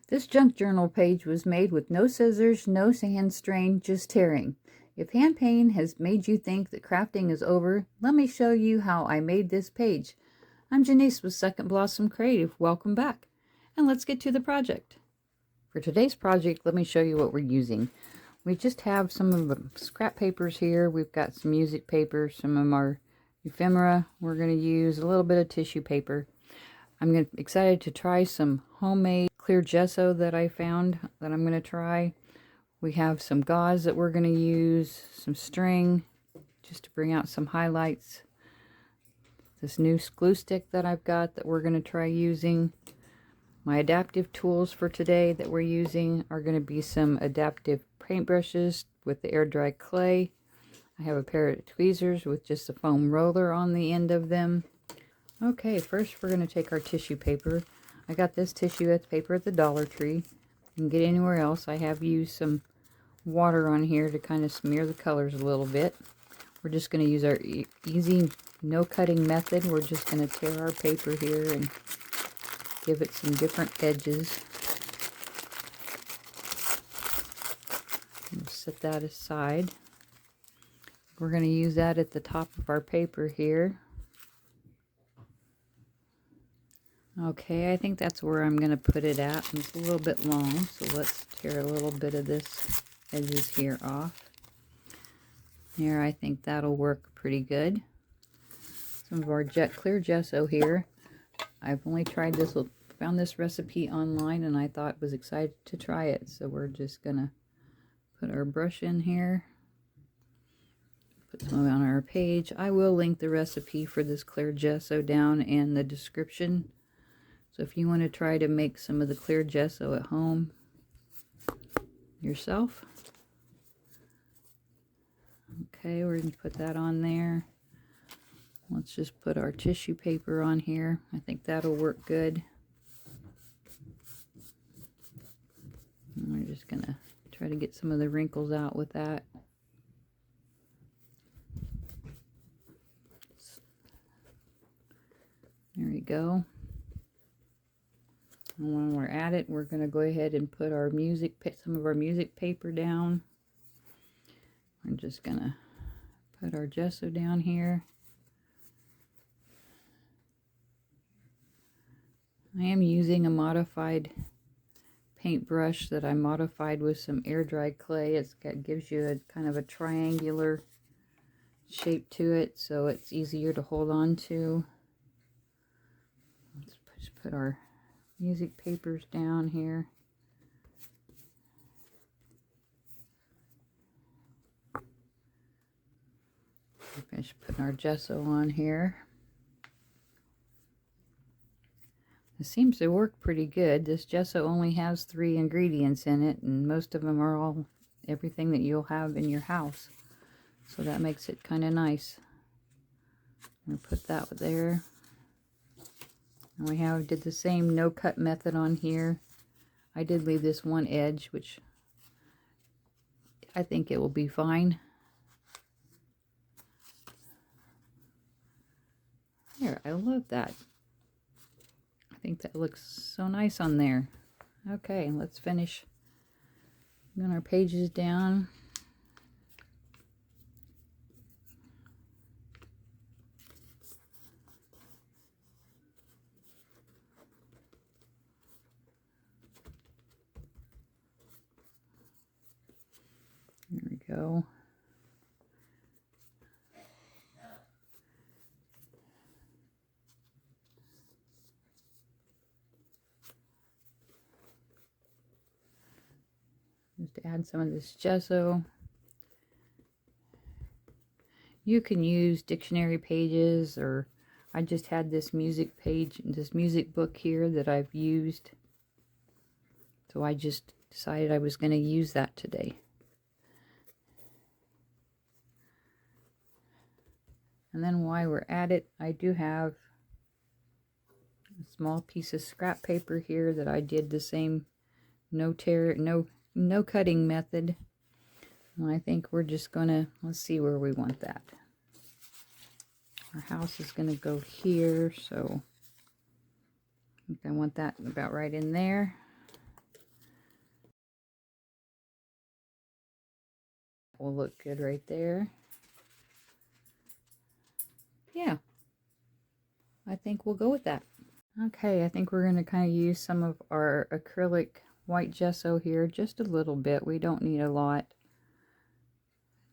This junk journal page was made with no scissors, no hand strain, just tearing. If hand pain has made you think that crafting is over, let me show you how I made this page. I'm Janice with Second Blossom Creative. Welcome back. And let's get to the project. For today's project, let me show you what we're using. We just have some of the scrap papers here. We've got some music paper, some of our ephemera. We're going to use a little bit of tissue paper. I'm excited to try some homemade clear gesso that I found that I'm going to try. We have some gauze that we're going to use, some string just to bring out some highlights. This new glue stick that I've got that we're going to try using. My adaptive tools for today that we're using are going to be some adaptive paintbrushes with the air dry clay. I have a pair of tweezers with just a foam roller on the end of them. Okay, first we're going to take our tissue paper. I got this tissue paper at the Dollar Tree. You can get anywhere else. I have used some water on here to kind of smear the colors a little bit. We're just going to use our easy no cutting method. We're just going to tear our paper here and give it some different edges. We'll set that aside. We're going to use that at the top of our paper here. Okay, I think that's where I'm going to put it at. It's a little bit long, so let's tear a little bit of this edges here off. There, I think that'll work pretty good. Some of our clear gesso here. I've only tried this, found this recipe online, and I thought was excited to try it. So we're just going to put our brush in here. Put some on our page. I will link the recipe for this clear gesso down in the description. So if you want to try to make some of the clear gesso at home yourself. Okay, we're going to put that on there. Let's just put our tissue paper on here. I think that'll work good. And we're just going to try to get some of the wrinkles out with that. There we go. And when we're at it, we're going to go ahead and put our some of our music paper down. We're just going to put our gesso down here. I am using a modified paintbrush that I modified with some air dried clay. It gives you a kind of a triangular shape to it, so it's easier to hold on to. Let's just put our music papers down here. Finish putting our gesso on here. It seems to work pretty good. This gesso only has 3 ingredients in it, and most of them are all everything that you'll have in your house. So that makes it kind of nice. I'm going to put that there. And we did the same no cut method on here. I did leave this one edge, which I think it will be fine. There, I love that. I think that looks so nice on there. Okay, let's finish getting our pages down. There we go. Just to add some of this gesso. You can use dictionary pages, or I just had this music book here that I've used. So I just decided I was going to use that today. And then while we're at it, I do have a small piece of scrap paper here that I did the same no cutting method. And I think we're just gonna, let's see where we want that. Our house is gonna go here, so I think I want that about right in there. will look good right there. Yeah, I think we'll go with that. Okay, I think we're going to kind of use some of our acrylic white gesso here, just a little bit. We don't need a lot,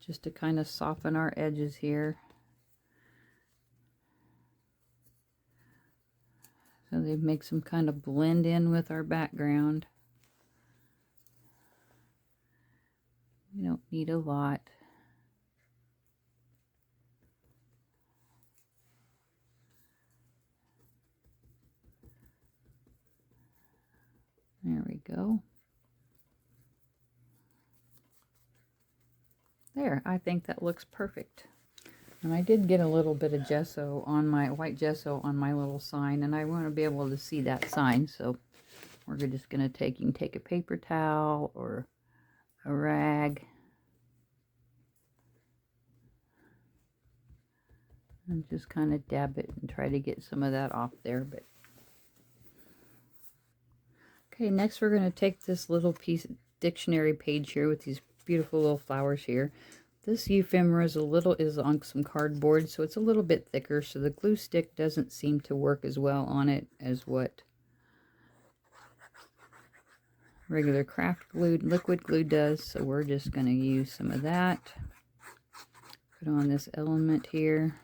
just to kind of soften our edges here, so they make some kind of blend in with our background. We don't need a lot. There we go. There, I think that looks perfect. And I did get a little bit of gesso on my white gesso on my little sign, and I want to be able to see that sign, so we're just going to you can take a paper towel or a rag and just kind of dab it and try to get some of that off there. But okay, next we're going to take this little piece of dictionary page here with these beautiful little flowers here. This ephemera is on some cardboard, so it's a little bit thicker, so the glue stick doesn't seem to work as well on it as what regular craft glue, liquid glue does. So we're just going to use some of that. Put on this element here.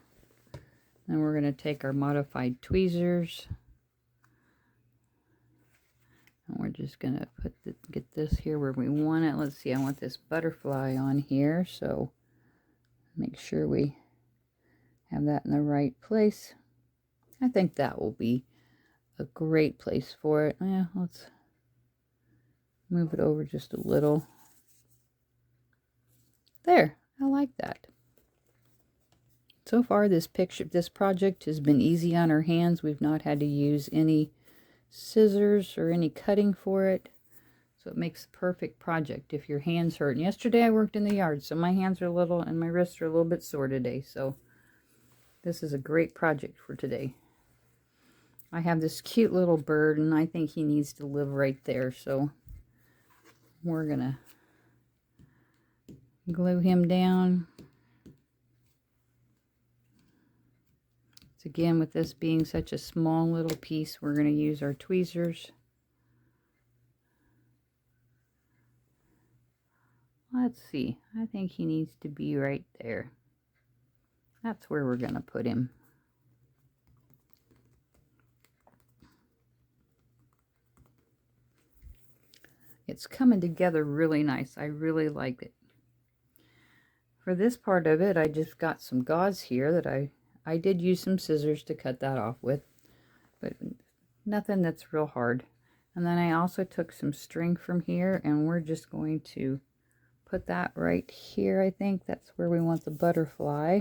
Then we're going to take our modified tweezers. And we're just going to get this here where we want it. Let's see, I want this butterfly on here, so make sure we have that in the right place. I think that will be a great place for it. Yeah, let's move it over just a little. There, I like that. So far this project has been easy on our hands. We've not had to use any scissors or any cutting for it, so it makes a perfect project if your hands hurt. And yesterday I worked in the yard, so my hands are a little and my wrists are a little bit sore today, so this is a great project for today. I have this cute little bird, and I think he needs to live right there, so we're gonna glue him down. Again, with this being such a small little piece, we're going to use our tweezers. Let's see, I think he needs to be right there. That's where we're going to put him. It's coming together really nice. I really like it. For this part of it, I just got some gauze here that I did use some scissors to cut that off with, but nothing that's real hard. And then I also took some string from here, and we're just going to put that right here. I think that's where we want the butterfly.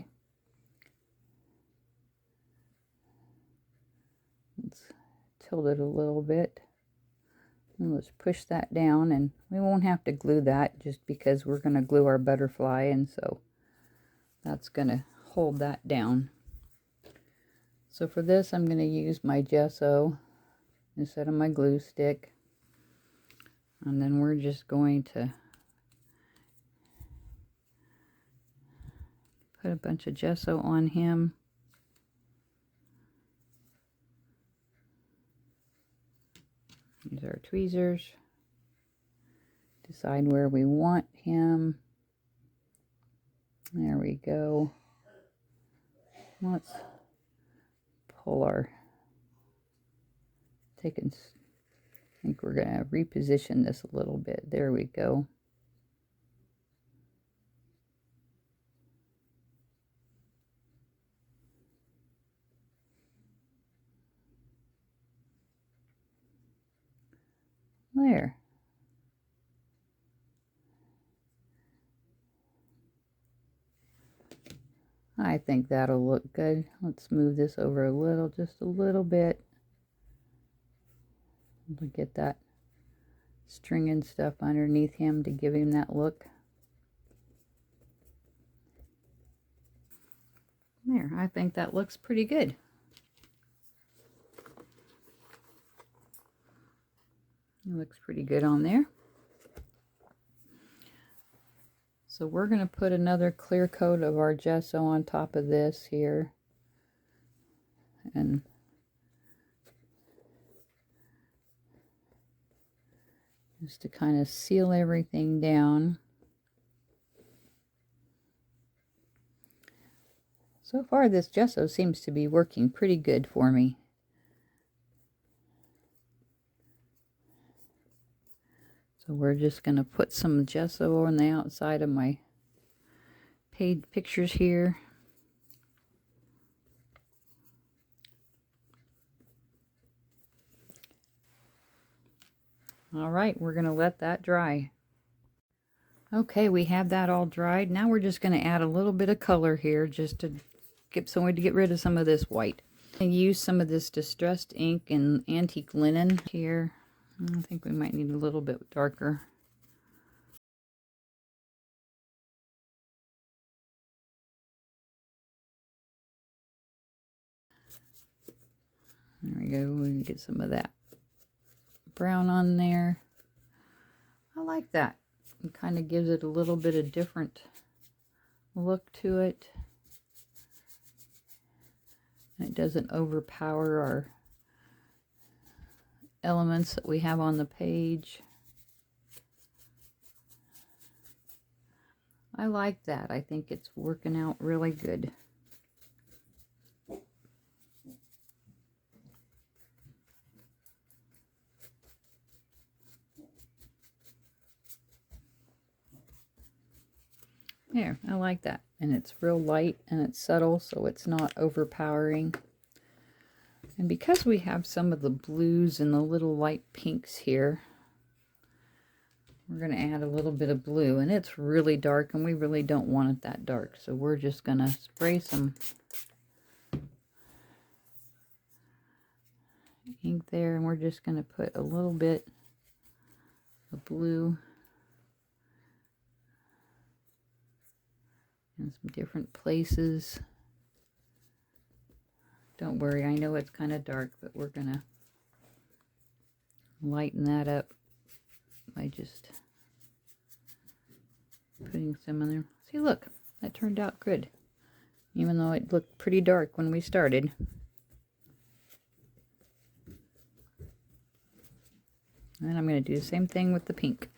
Let's tilt it a little bit. And let's push that down, and we won't have to glue that just because we're going to glue our butterfly, and so that's going to hold that down. So for this, I'm going to use my gesso instead of my glue stick. And then we're just going to put a bunch of gesso on him. Use our tweezers. Decide where we want him. There we go. Let's pull our, I think we're going to reposition this a little bit. There we go. There. I think that'll look good. Let's move this over a little, just a little bit. We'll get that string and stuff underneath him to give him that look. There, I think that looks pretty good. It looks pretty good on there. So we're going to put another clear coat of our gesso on top of this here. And just to kind of seal everything down. So far this gesso seems to be working pretty good for me. So we're just going to put some gesso on the outside of my page pictures here. All right, we're going to let that dry. Okay, we have that all dried. Now we're just going to add a little bit of color here just to get some way to get rid of some of this white. I use some of this distressed ink and antique linen here. I think we might need a little bit darker. There we go. We can get some of that brown on there. I like that. It kind of gives it a little bit of different look to it. And it doesn't overpower our elements that we have on the page. I like that. I think it's working out really good. There, I like that. And it's real light and it's subtle, so it's not overpowering. And because we have some of the blues and the little light pinks here, we're going to add a little bit of blue. And it's really dark, and we really don't want it that dark. So we're just going to spray some ink there, and we're just going to put a little bit of blue in some different places. Don't worry, I know it's kind of dark, but we're going to lighten that up by just putting some in there. See, look, that turned out good, even though it looked pretty dark when we started. And I'm going to do the same thing with the pink.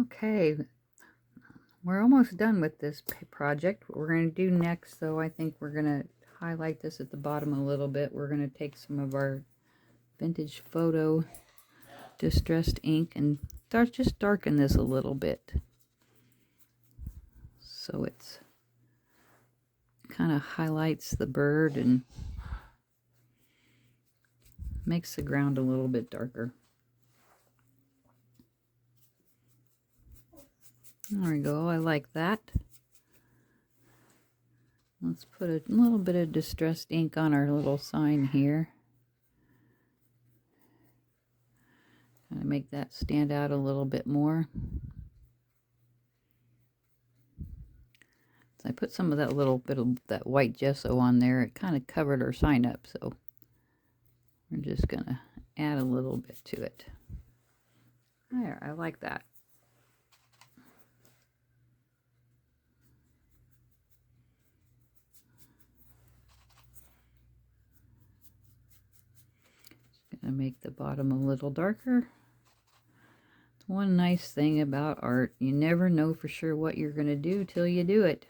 Okay, we're almost done with this project. What we're going to do next, though, I think we're going to highlight this at the bottom a little bit. We're going to take some of our vintage photo distressed ink and just darken this a little bit, so it's kind of highlights the bird and makes the ground a little bit darker. There we go. I like that. Let's put a little bit of distressed ink on our little sign here. Kind of make that stand out a little bit more. So I put some of that little bit of that white gesso on there. It kind of covered our sign up, so we're just going to add a little bit to it. There, I like that. Gonna make the bottom a little darker. It's one nice thing about art. You never know for sure what you're gonna do till you do it.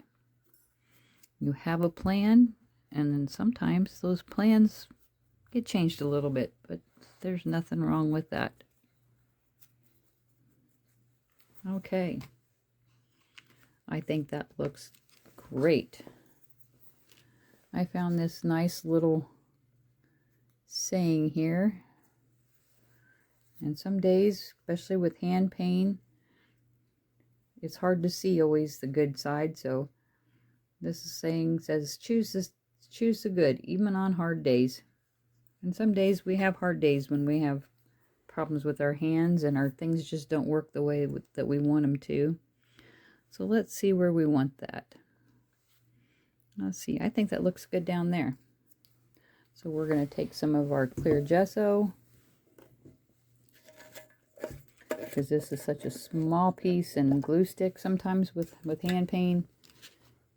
You have a plan, and then sometimes those plans get changed a little bit, but there's nothing wrong with that. Okay. I think that looks great. I found this nice little saying here. And some days, especially with hand pain, it's hard to see always the good side. So this saying says, choose the good, even on hard days. And some days we have hard days when we have problems with our hands and our things just don't work the way that we want them to. So let's see where we want that. Let's see, I think that looks good down there. So we're going to take some of our clear gesso, because this is such a small piece, and glue stick sometimes with hand paint,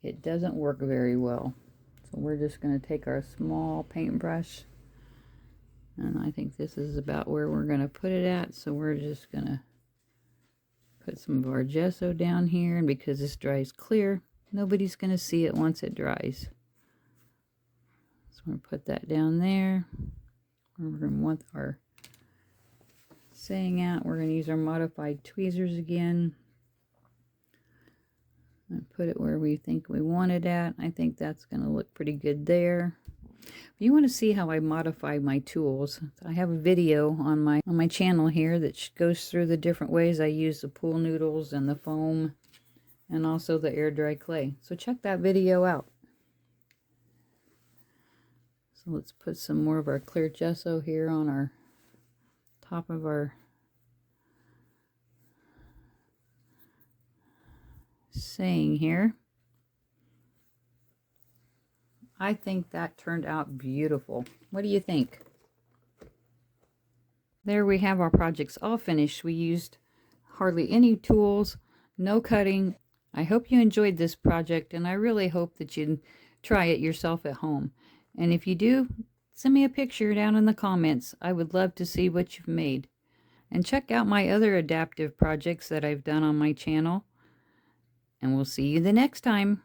it doesn't work very well. So we're just going to take our small paintbrush, and I think this is about where we're going to put it at. So we're just going to put some of our gesso down here, and because this dries clear, nobody's going to see it once it dries. So we're going to put that down there. We're going to want our saying out. We're going to use our modified tweezers again and put it where we think we want it at. I think that's going to look pretty good there. If you want to see how I modify my tools, I have a video on my channel here that goes through the different ways I use the pool noodles and the foam and also the air dry clay. So check that video out. So let's put some more of our clear gesso here on our top of our saying here. I think that turned out beautiful. What do you think? There we have our projects all finished. We used hardly any tools, no cutting. I hope you enjoyed this project, and I really hope that you try it yourself at home. And if you do, send me a picture down in the comments. I would love to see what you've made. And check out my other adaptive projects that I've done on my channel. And we'll see you the next time.